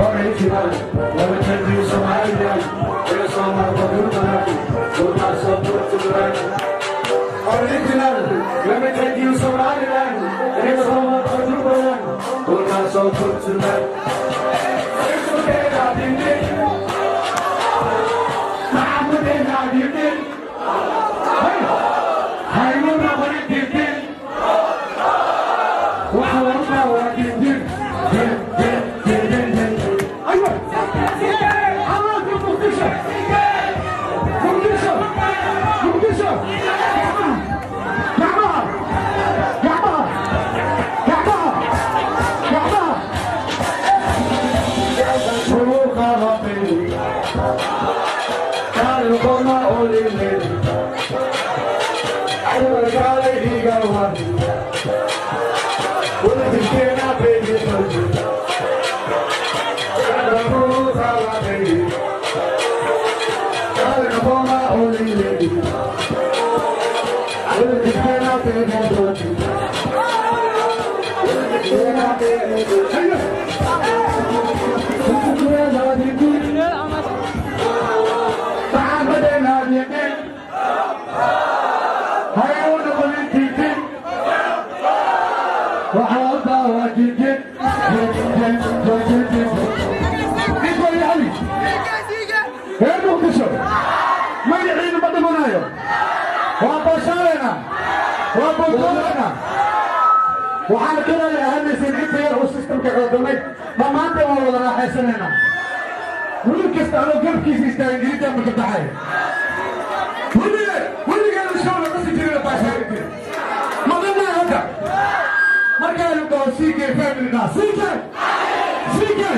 Original, let me tell you some ideas. There's some of the good who are support to the original, let me tell you some ideas. There's some of the good who are support to the it's okay, I didn't it. I'm with it, I didn't it. I know not what it did. What I did it. وحنا كده اهم سنين فيها والسيستم كقدمت ما انت ولا راح سننا ولكن على قلب كيس يستاهل جدا بالتحيه واللي قال الشغل بس يجري باشا ما قلنا هذا ما قالوا سيكي فاميلي ناس سيكي